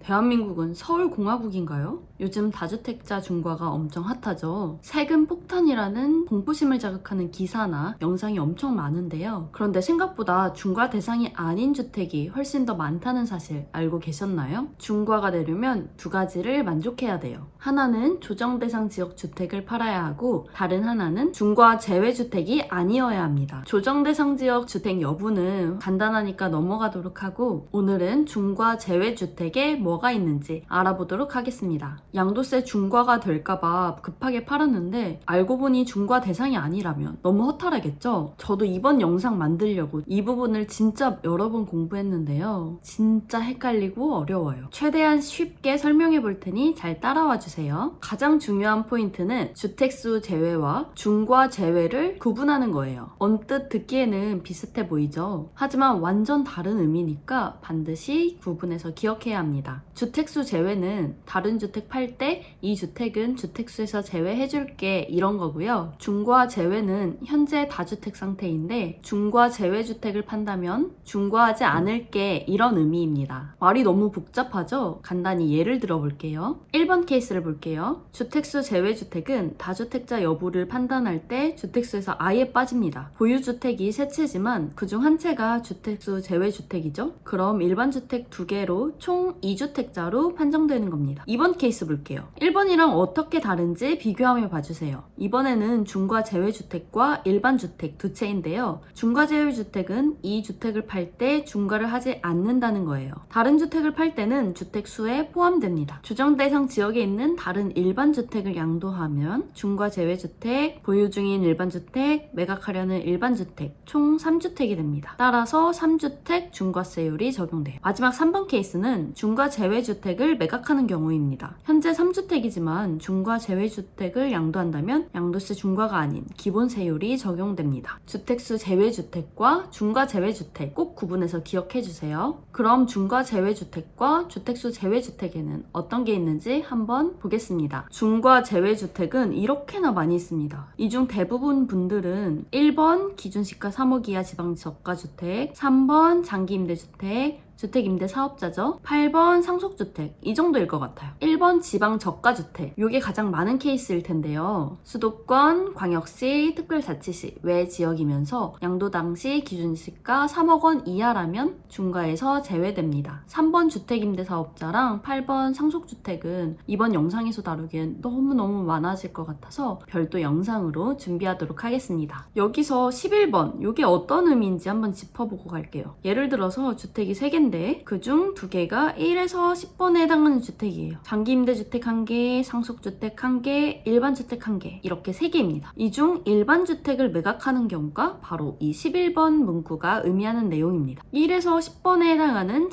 대한민국은 서울공화국인가요? 요즘 다주택자 중과가 엄청 핫하죠. 세금 폭탄이라는 공포심을 자극하는 기사나 영상이 엄청 많은데요. 그런데 생각보다 중과 대상이 아닌 주택이 훨씬 더 많다는 사실 알고 계셨나요? 중과가 되려면 두 가지를 만족해야 돼요. 하나는 조정 대상 지역 주택을 팔아야 하고, 다른 하나는 중과 제외 주택이 아니어야 합니다. 조정 대상 지역 주택 여부는 간단하니까 넘어가도록 하고, 오늘은 중과 제외 주택에 뭐가 있는지 알아보도록 하겠습니다. 양도세 중과가 될까봐 급하게 팔았는데 알고 보니 중과 대상이 아니라면 너무 허탈하겠죠? 저도 이번 영상 만들려고 이 부분을 진짜 여러 번 공부했는데요. 진짜 헷갈리고 어려워요. 최대한 쉽게 설명해 볼 테니 잘 따라와 주세요. 가장 중요한 포인트는 주택수 제외와 중과 제외를 구분하는 거예요. 언뜻 듣기에는 비슷해 보이죠? 하지만 완전 다른 의미니까 반드시 구분해서 기억해야 합니다. 주택수 제외는 다른 주택 팔 때 이 주택은 주택수에서 제외해줄게 이런 거고요. 중과 제외는 현재 다주택 상태인데 중과 제외 주택을 판다면 중과하지 않을게 이런 의미입니다. 말이 너무 복잡하죠? 간단히 예를 들어 볼게요. 1번 케이스를 볼게요. 주택수 제외 주택은 다주택자 여부를 판단할 때 주택수에서 아예 빠집니다. 보유주택이 세 채지만 그중 한 채가 주택수 제외 주택이죠. 그럼 일반 주택 2개로 총 2주택자로 판정되는 겁니다. 2번 케이스 볼게요. 1번이랑 어떻게 다른지 비교하며 봐주세요. 이번에는 중과 제외주택과 일반 주택 두 채인데요. 중과 제외주택은 이 주택을 팔 때 중과를 하지 않는다는 거예요. 다른 주택을 팔 때는 주택수에 포함됩니다. 조정 대상 지역에 있는 다른 일반 주택을 양도하면 중과 제외주택, 보유 중인 일반 주택, 매각하려는 일반 주택 총 3주택이 됩니다. 따라서 3주택 중과세율이 적용돼요. 마지막 3번 케이스는 중과 제외주택을 매각하는 경우입니다. 현재 3주택이지만 중과 제외주택을 양도한다면 양도세 중과가 아닌 기본세율이 적용됩니다. 주택수 제외주택과 중과 제외주택 꼭 구분해서 기억해주세요. 그럼 중과 제외주택과 주택수 제외주택에는 어떤 게 있는지 한번 보겠습니다. 중과 제외주택은 이렇게나 많이 있습니다. 이 중 대부분 분들은 1번 기준시가 3억 이하 지방저가주택, 3번 장기임대주택, 주택임대 사업자죠. 8번 상속주택 이 정도일 것 같아요. 1번 지방저가주택 이게 가장 많은 케이스일 텐데요. 수도권, 광역시, 특별자치시 외 지역이면서 양도 당시 기준시가 3억 원 이하라면 중과에서 제외됩니다. 3번 주택임대 사업자랑 8번 상속주택은 이번 영상에서 다루기엔 너무너무 많아질 것 같아서 별도 영상으로 준비하도록 하겠습니다. 여기서 11번 이게 어떤 의미인지 한번 짚어보고 갈게요. 예를 들어서 주택이 3개인데 그중 2개가 1에서 10번에 해당하는 주택이에요. 장기임대주택 1개, 상속주택 1개, 일반주택 1개 이렇게 3개입니다. 이 중 일반주택을 매각하는 경우가 바로 이 11번 문구가 의미하는 내용입니다. 1에서 10번에 해당하는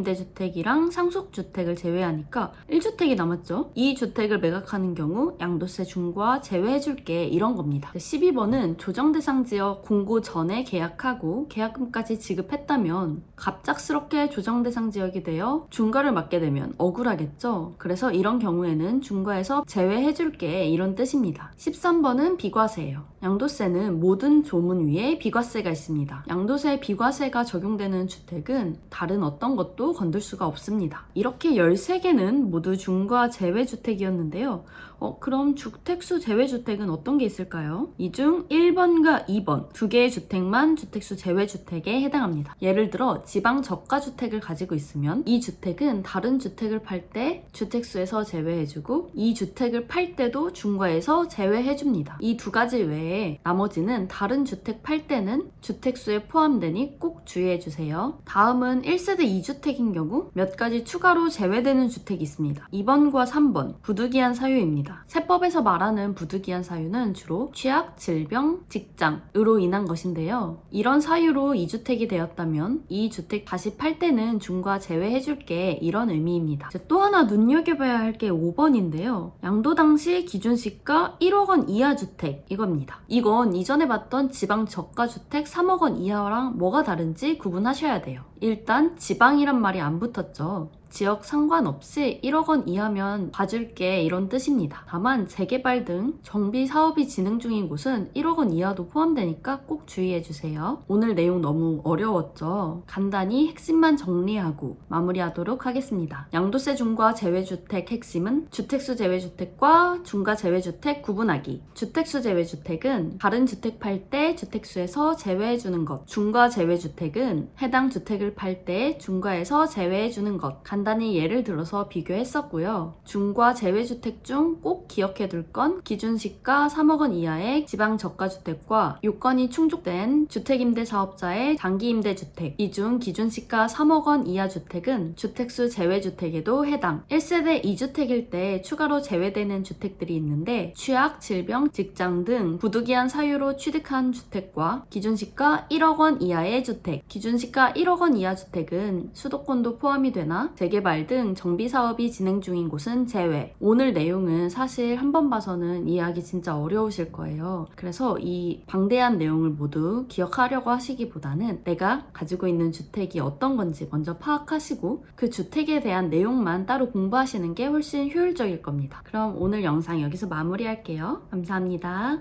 장기임대주택이랑 상속주택을 제외하니까 1주택이 남았죠. 이 주택을 매각하는 경우 양도세 중과 제외해줄게 이런 겁니다. 12번은 조정대상 지역 공고 전에 계약하고 계약금까지 지급했다면 갑작스럽게 조정 대상 지역이 되어 중과를 맞게 되면 억울하겠죠. 그래서 이런 경우에는 중과에서 제외해줄게 이런 뜻입니다. 13번은 비과세예요. 양도세는 모든 조문 위에 비과세가 있습니다. 양도세 비과세가 적용되는 주택은 다른 어떤 것도 건들 수가 없습니다. 이렇게 13개는 모두 중과 제외주택이었는데요. 그럼 주택수 제외주택은 어떤 게 있을까요? 이 중 1번과 2번 두 개의 주택만 주택수 제외주택에 해당합니다. 예를 들어 지방 저가주택을 가지고 있으면 이 주택은 다른 주택을 팔 때 주택수에서 제외해주고 이 주택을 팔 때도 중과에서 제외해줍니다. 이 두 가지 외에 나머지는 다른 주택 팔 때는 주택수에 포함되니 꼭 주의해주세요. 다음은 1세대 2주택인 경우 몇 가지 추가로 제외되는 주택이 있습니다. 2번과 3번 부득이한 사유입니다. 세법에서 말하는 부득이한 사유는 주로 취약, 질병, 직장으로 인한 것인데요. 이런 사유로 2주택이 되었다면 이 주택 다시 팔 때는 중과 제외해줄게 이런 의미입니다. 또 하나 눈여겨봐야 할 게 5번인데요. 양도 당시 기준시가 1억 원 이하 주택 이겁니다. 이건 이전에 봤던 지방 저가주택 3억 원 이하랑 뭐가 다른지 구분하셔야 돼요. 일단 지방이란 말이 안 붙었죠. 지역 상관없이 1억 원 이하면 봐줄게 이런 뜻입니다. 다만 재개발 등 정비 사업이 진행 중인 곳은 1억 원 이하도 포함되니까 꼭 주의해주세요. 오늘 내용 너무 어려웠죠? 간단히 핵심만 정리하고 마무리하도록 하겠습니다. 양도세 중과 재외주택 핵심은 주택수 재외주택과 중과 재외주택 구분하기. 주택수 재외주택은 다른 주택 팔 때 주택수에서 제외해주는 것. 중과 재외주택은 해당 주택을 팔 때 중과에서 제외해주는 것. 간단히 예를 들어서 비교했었고요. 중과 재외주택 중 꼭 기억해둘 건 기준시가 3억 원 이하의 지방저가주택과 요건이 충족된 주택임대사업자의 장기임대주택. 이 중 기준시가 3억 원 이하 주택은 주택수 재외주택에도 해당. 1세대 2주택일 때 추가로 제외되는 주택들이 있는데 취약, 질병, 직장 등 부득이한 사유로 취득한 주택과 기준시가 1억 원 이하의 주택. 기준시가 1억 원 이하 주택은 수도권도 포함이 되나 재개발 등 정비사업이 진행 중인 곳은 제외. 오늘 내용은 사실 한 번 봐서는 이해하기 진짜 어려우실 거예요. 그래서 이 방대한 내용을 모두 기억하려고 하시기보다는 내가 가지고 있는 주택이 어떤 건지 먼저 파악하시고 그 주택에 대한 내용만 따로 공부하시는 게 훨씬 효율적일 겁니다. 그럼 오늘 영상 여기서 마무리할게요. 감사합니다.